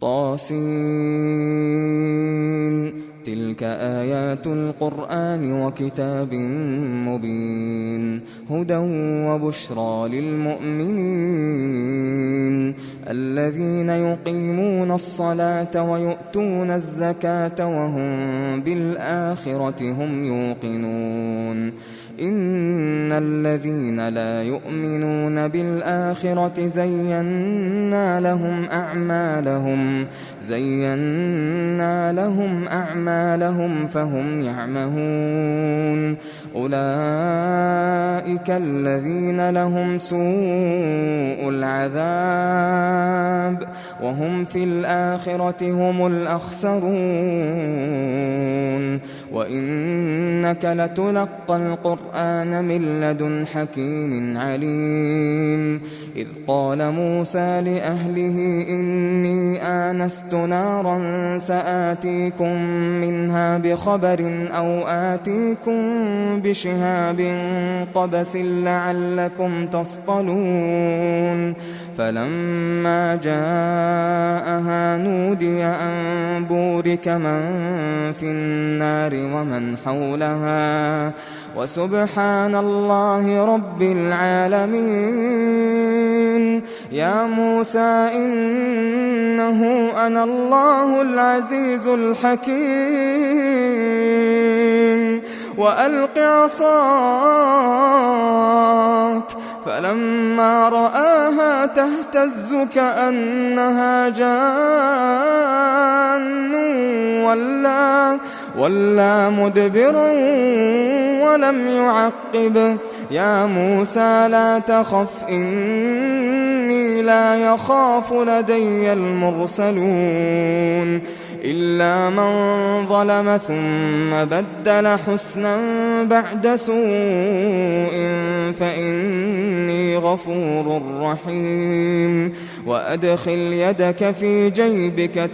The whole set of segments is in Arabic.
طاسين تلك آيات القرآن وكتاب مبين هدى وبشرى للمؤمنين الذين يقيمون الصلاة ويؤتون الزكاة وهم بالآخرة هم يوقنون إن الذين لا يؤمنون بالآخرة زينا لهم أعمالهم فهم يعمهون أولئك الذين لهم سوء العذاب وهم في الآخرة هم الأخسرون وإنك لتلقى القرآن من لدن حكيم عليم إذ قال موسى لأهله إني آنست نارا سآتيكم منها بخبر أو آتيكم بشهاب قبس لعلكم تصطلون فلما جاءها نودي أن بورك من في النار ومن حولها وسبحان الله رب العالمين يا موسى إنه أنا الله العزيز الحكيم وألق عصاك فلما رآها تهتز كأنها جان ولا مدبرا ولم يعقب يا موسى لا تخف إني لا يخاف لدي المرسلون إلا من ظلم ثم بدل حسنا بعد سوء فإني غفور رحيم وأدخل يدك في جيبك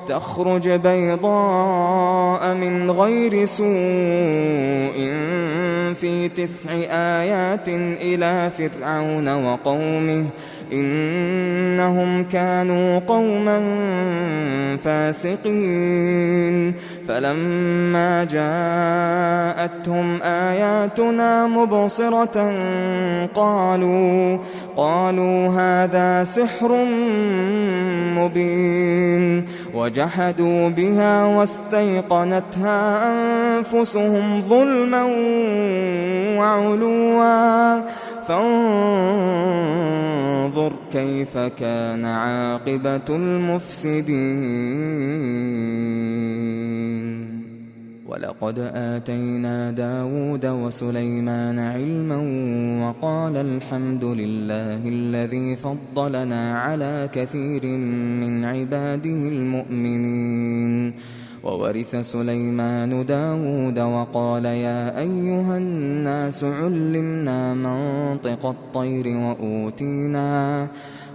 تخرج بيضاء من غير سوء في 9 آيات إلى فرعون وقومه إنهم كانوا قوما فاسقين فلما جاءتهم آياتنا مبصرة قالوا هذا سحر مبين وجحدوا بها واستيقنتها أنفسهم ظلما وعلوا فانظر كيف كان عاقبة المفسدين ولقد آتينا داود وسليمان علما وقال الحمد لله الذي فضلنا على كثير من عباده المؤمنين وورث سليمان داود وقال يا أيها الناس علمنا منطق الطير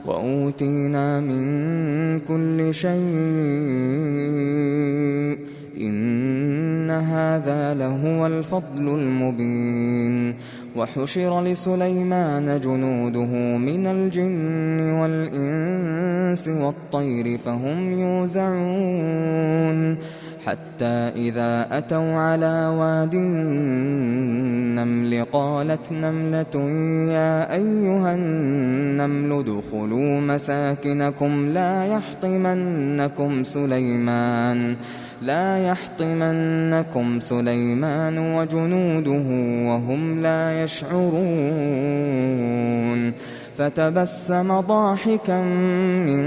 وأوتينا من كل شيء إن هذا لهو الفضل المبين وحشر لسليمان جنوده من الجن والإنس والطير فهم يوزعون حتى إذا أتوا على واد النمل قالت نملة يا أيها النمل ادخلوا مساكنكم لا يحطمنكم سليمان وجنوده وهم لا يشعرون فتبسم ضاحكا من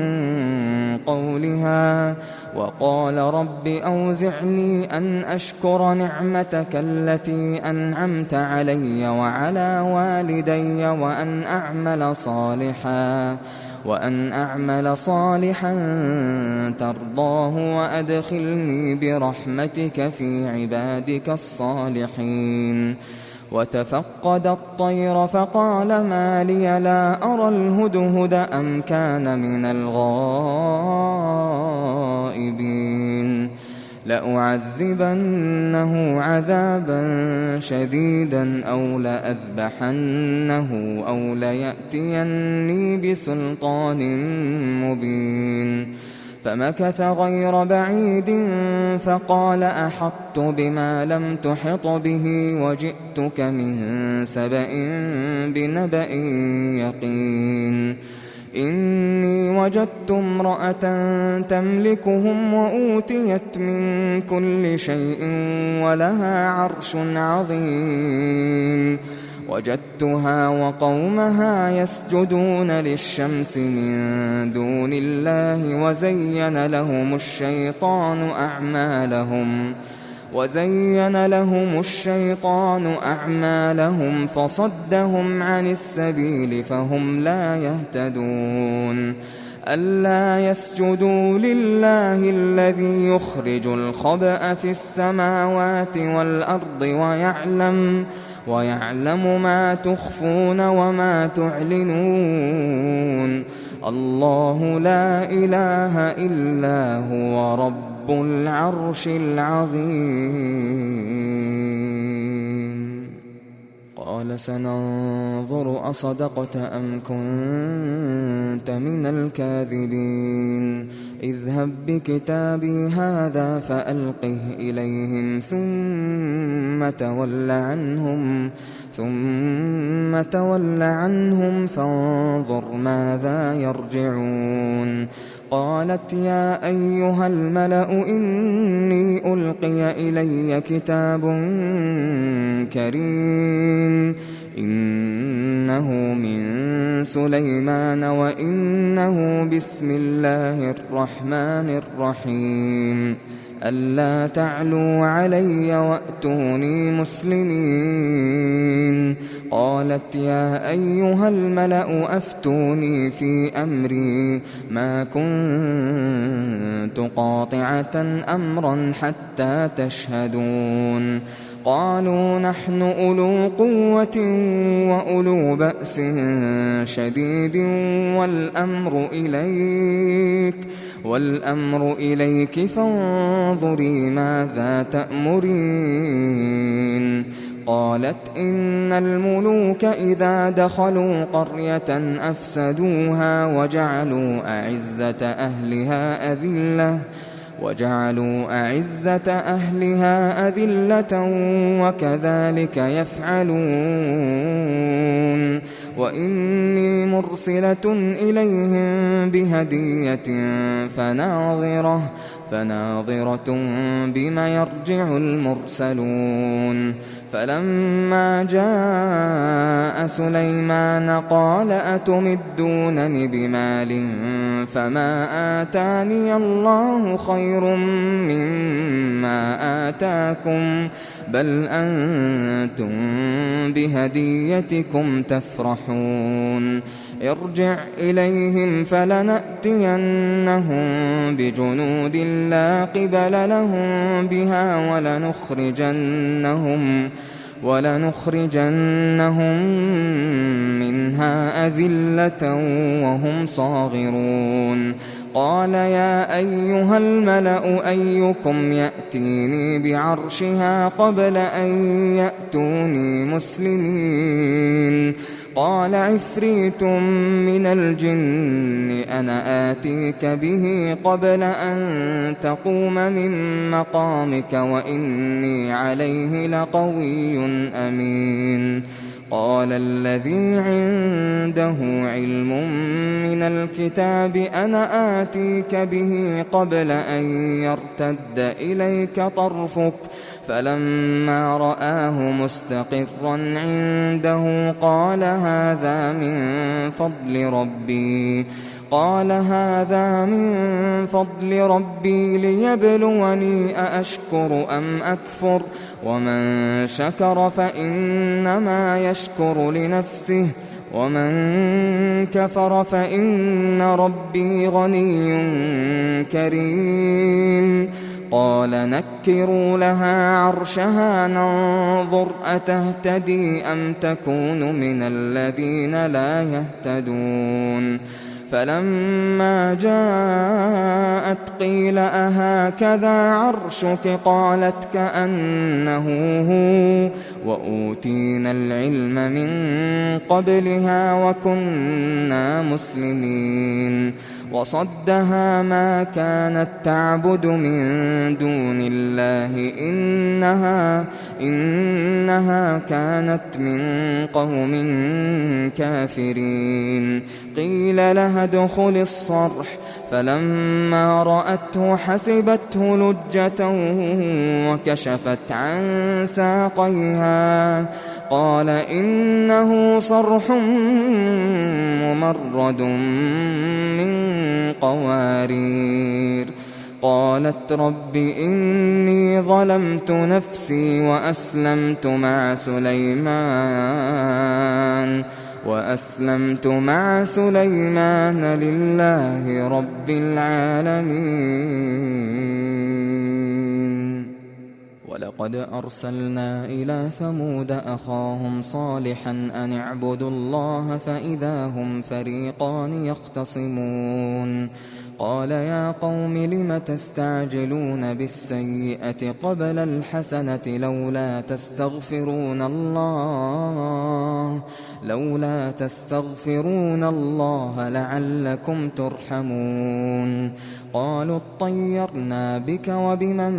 قولها وقال رب أوزعني أن أشكر نعمتك التي أنعمت علي وعلى والدي وأن أعمل صالحا ترضاه وأدخلني برحمتك في عبادك الصالحين وتفقد الطير فقال ما لي لا أرى الهدهد أم كان من الغائبين لأعذبنه عذابا شديدا أو لأذبحنه أو ليأتيني بسلطان مبين. فمكث غير بعيد فقال أحطت بما لم تحط به وجئتك من سبأ بنبأ يقين. إني وجدت امرأة تملكهم وأوتيت من كل شيء ولها عرش عظيم. وجدتها وقومها يسجدون للشمس من دون الله وزين لهم الشيطان أعمالهم فصدهم عن السبيل فهم لا يهتدون. ألا يسجدوا لله الذي يخرج الخبأ في السماوات والأرض ويعلم ما تخفون وما تعلنون. الله لا إله إلا هو رب العرش العظيم. قال سننظر أصدقت أم كنت من الكاذبين. اذهب بكتابي هذا فألقه إليهم ثم تول عنهم فانظر ماذا يرجعون. قالت يا أيها الملأ إني ألقي إلي كتاب كريم إنه من سليمان وإنه بسم الله الرحمن الرحيم. ألا تعلوا علي وأتوني مسلمين. قالت يا أيها الملأ أفتوني في أمري ما كنت قاطعة أمرا حتى تشهدون. قالوا نحن أولو قوة وأولو بأس شديد والأمر إليك فانظري ماذا تأمرين. قالت إن الملوك إذا دخلوا قرية أفسدوها وجعلوا أعزة أهلها أذلة وكذلك يفعلون. وإني مرسلة إليهم بهدية فناظرة بما يرجع المرسلون. فلما جاء سليمان قال أتمدونني بمال فما آتاني الله خير مما آتاكم بل أنتم بهديتكم تفرحون. ارجع إليهم فلنأتينهم بجنود لا قبل لهم بها ولنخرجنهم منها أذلة وهم صاغرون. قال يا أيها الملأ أيكم يأتيني بعرشها قبل أن يأتوني مسلمين. قال عفريت من الجن أنا آتيك به قبل أن تقوم من مقامك وإني عليه لقوي أمين. قال الذي عنده علم من الكتاب أنا آتيك به قبل أن يرتد إليك طرفك فلما رآه مستقرا عنده قال هذا من فضل ربي ليبلوني أأشكر أم أكفر ومن شكر فإنما يشكر لنفسه ومن كفر فإن ربي غني كريم. قال نكروا لها عرشها ننظر أتهتدي أم تكون من الذين لا يهتدون. فلما جاءت قيل أهكذا عرشك قالت كأنه هو وأوتينا العلم من قبلها وكنا مسلمين وصدها ما كانت تعبد من دون الله إنها كانت من قوم كافرين قيل لها ادخل الصرح فلما رأته حسبته لجة وكشفت عن ساقيها قال إنه صرح ممرد من قوارير قالت رب إني ظلمت نفسي وأسلمت مع سليمان لله رب العالمين ولقد أرسلنا إلى ثمود أخاهم صالحا أن اعبدوا الله فإذا هم فريقان يختصمون قال يا قوم لم تستعجلون بالسيئة قبل الحسنة لولا تستغفرون الله لعلكم ترحمون قالوا اطيرنا بك وبمن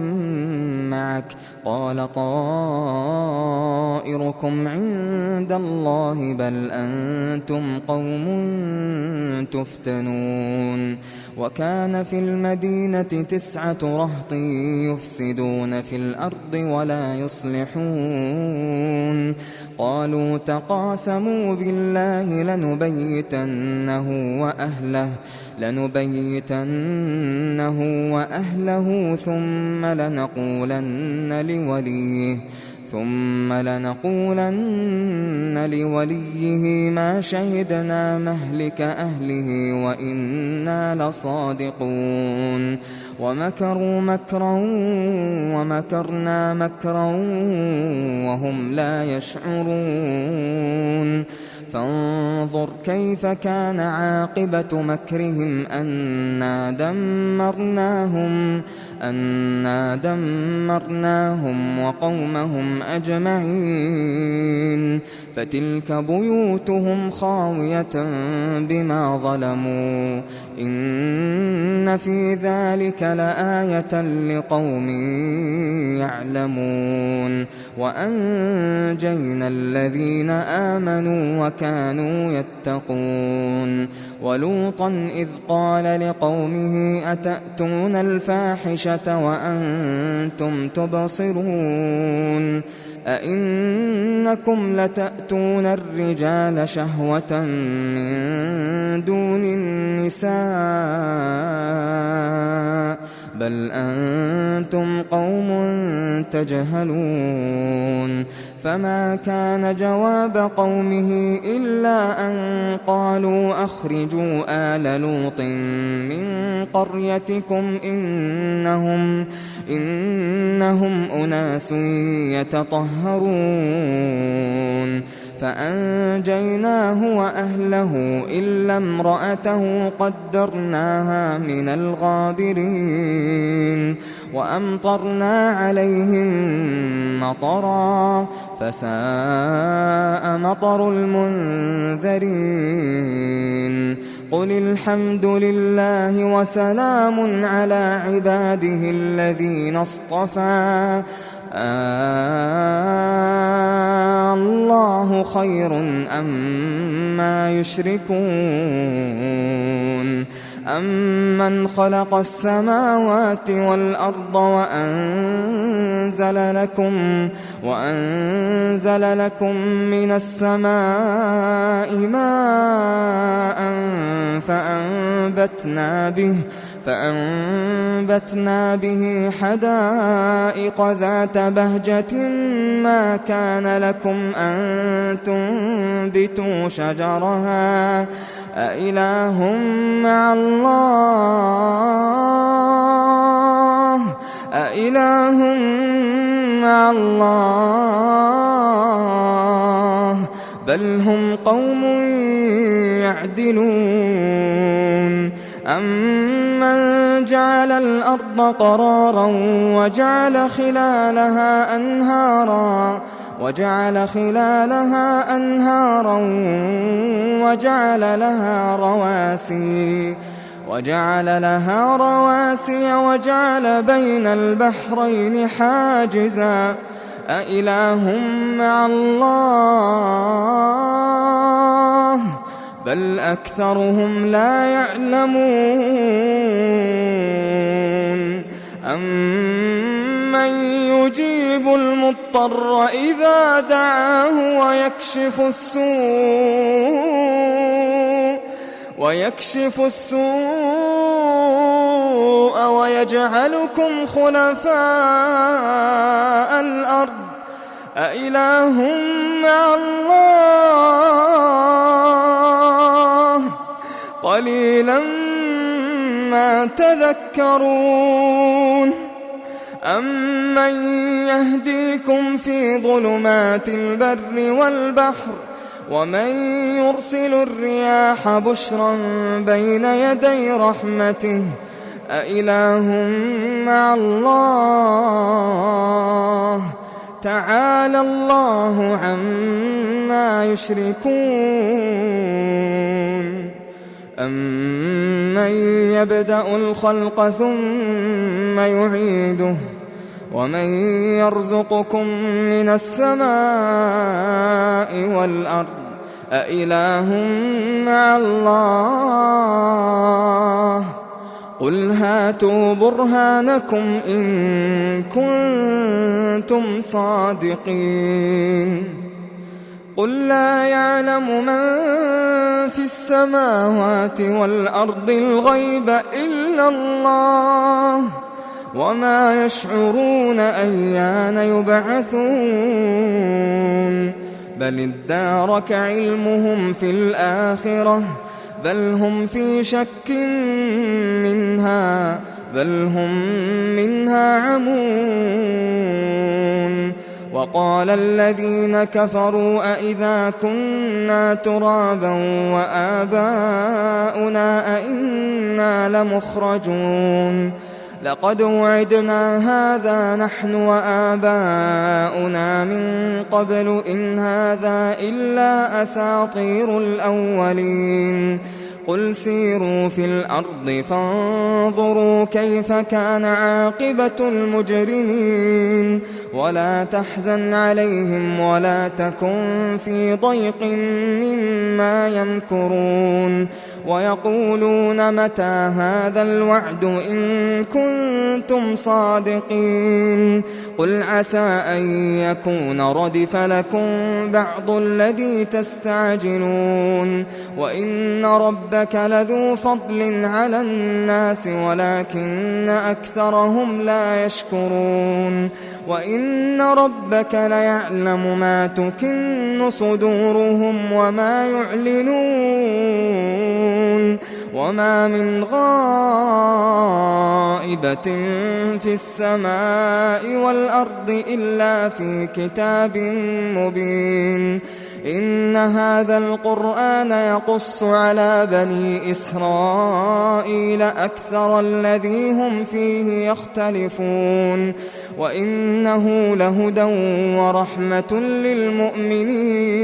معك قال طائركم عند الله بل أنتم قوم تفتنون وكان في المدينة 9 رهط يفسدون في الأرض ولا يصلحون قالوا تقاسموا بالله لنبيتنه وأهله ثم لنقولن لوليه ما شهدنا مهلك أهله وإنا لصادقون ومكروا مكرا ومكرنا مكرا وهم لا يشعرون فانظر كيف كان عاقبة مكرهم أنا دمرناهم وقومهم أجمعين فتلك بيوتهم خاوية بما ظلموا إن في ذلك لآية لقوم يعلمون وأنجينا الذين آمنوا وكانوا يتقون ولوطا إذ قال لقومه أتأتون الفاحشة وأنتم تبصرون أئنكم لتأتون الرجال شهوة من دون النساء بل أنتم قوم تجهلون فما كان جواب قومه إلا أن قالوا أخرجوا آل لوط من قريتكم إنهم أناس يتطهرون فأنجيناه وأهله إلا امرأته قدرناها من الغابرين وأمطرنا عليهم مطرا فساء مطر المنذرين قل الحمد لله وسلام على عباده الذين اصطفى الله خير أما يشركون أمن خلق السماوات والأرض وأنزل لكم من السماء ماء فأنبتنا به حدائق ذات بهجة ما كان لكم أن تنبتوا شجرها أإله مع الله بل هم قوم يعدلون أمن جعل الأرض قرارا وجعل خلالها أنهارا وجعل لها رواسي وجعل بين البحرين حاجزا أإله مع الله بل أكثرهم لا يعلمون أمن يجيب المضطر إذا دعاه ويكشف السوء ويجعلكم خلفاء الأرض أإله مع الله قليلا ما تذكرون أمن يهديكم في ظلمات البر والبحر ومن يرسل الرياح بشرا بين يدي رحمته أإله مع الله تعالى الله عما يشركون أمن يبدأ الخلق ثم يعيده ومن يرزقكم من السماء والأرض أإله مع الله قل هاتوا برهانكم إن كنتم صادقين قل لا يعلم من في السماوات والأرض الغيب إلا الله وما يشعرون أيان يبعثون بل ادارك علمهم في الآخرة بل هم في شك منها بل هم منها عمون وقال الذين كفروا أئذا كنا ترابا وآباؤنا أئنا لمخرجون لقد وعدنا هذا نحن وآباؤنا من قبل إن هذا إلا أساطير الأولين قل سيروا في الأرض فانظروا كيف كان عاقبة المجرمين ولا تحزن عليهم ولا تكن في ضيق مما يمكرون ويقولون متى هذا الوعد إن كنتم صادقين قل عسى أن يكون ردف لكم بعض الذي تستعجلون وإن ربك لذو فضل على الناس ولكن أكثرهم لا يشكرون وإن ربك ليعلم ما تكن صدورهم وما يعلنون وما من غائبة في السماء والأرض إلا في كتاب مبين إن هذا القرآن يقص على بني إسرائيل أكثر الذي هم فيه يختلفون وإنه لهدى ورحمة للمؤمنين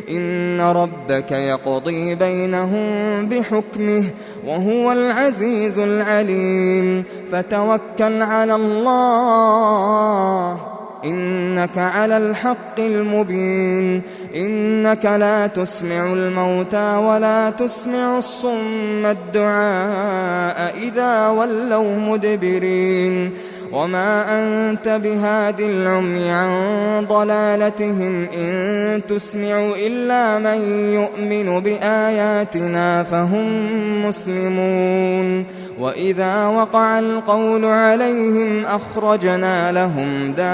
إن ربك يقضي بينهم بحكمه وهو العزيز العليم فتوكل على الله إنك على الحق المبين إنك لا تسمع الموتى ولا تسمع الصم الدعاء إذا ولوا مدبرين وما أنت بهاد العمي عن ضلالتهم إن تسمع إلا من يؤمن بآياتنا فهم مسلمون وإذا وقع القول عليهم أخرجنا لهم دابة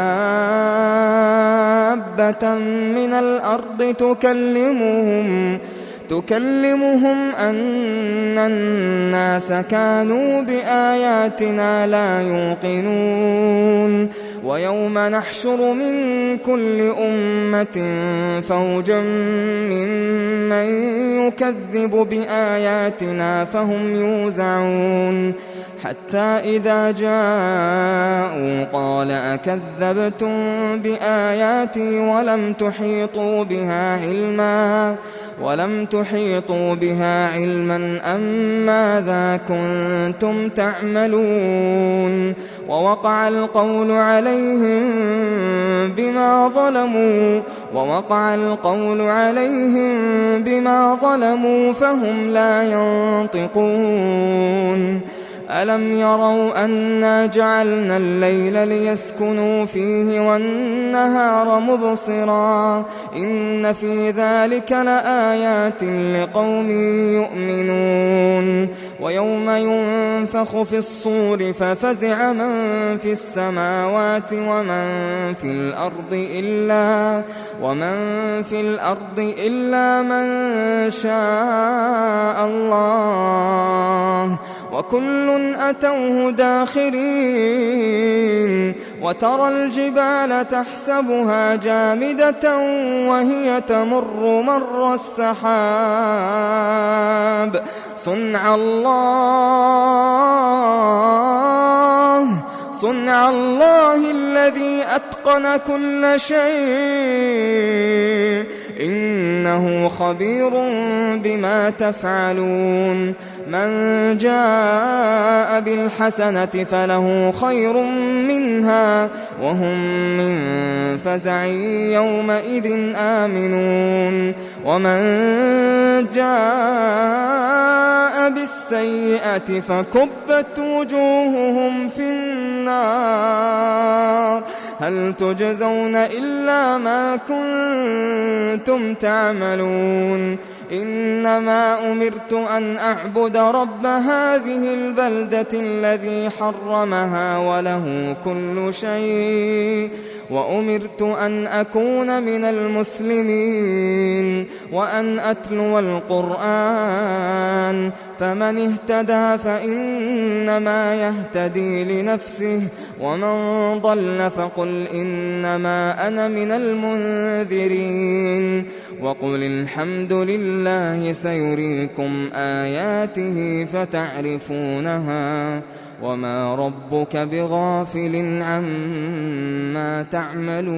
من الأرض تكلمهم أن الناس كانوا بآياتنا لا يوقنون ويوم نحشر من كل أمة فوجا ممن يكذب بآياتنا فهم يوزعون حتى إذا جاءوا قال أكذبتم بآياتي ولم تحيطوا بها علما أم ماذا كنتم تعملون ووقع القول عليهم بما ظلموا فهم لا ينطقون ألم يروا أنا جعلنا الليل ليسكنوا فيه والنهار مبصرا إن في ذلك لآيات لقوم يؤمنون ويوم ينفخ في الصور ففزع من في السماوات ومن في الأرض إلا من شاء الله وكل أتوه داخرين وترى الجبال تحسبها جامدة وهي تمر مر السحاب صنع الله الذي أتقن كل شيء إنه خبير بما تفعلون من جاء بالحسنة فله خير منها وهم من فزع يومئذ آمنون ومن جاء بالسيئة فكبت وجوههم في النار هل تجزون إلا ما كنتم تعملون إنما أمرت أن أعبد رب هذه البلدة الذي حرمها وله كل شيء وأمرت أن أكون من المسلمين وأن أتلو القرآن فمن اهتدى فإنما يهتدي لنفسه ومن ضل فقل إنما أنا من المنذرين وقل الحمد لله سيريكم آياته فتعرفونها وما ربك بغافل عما تعملون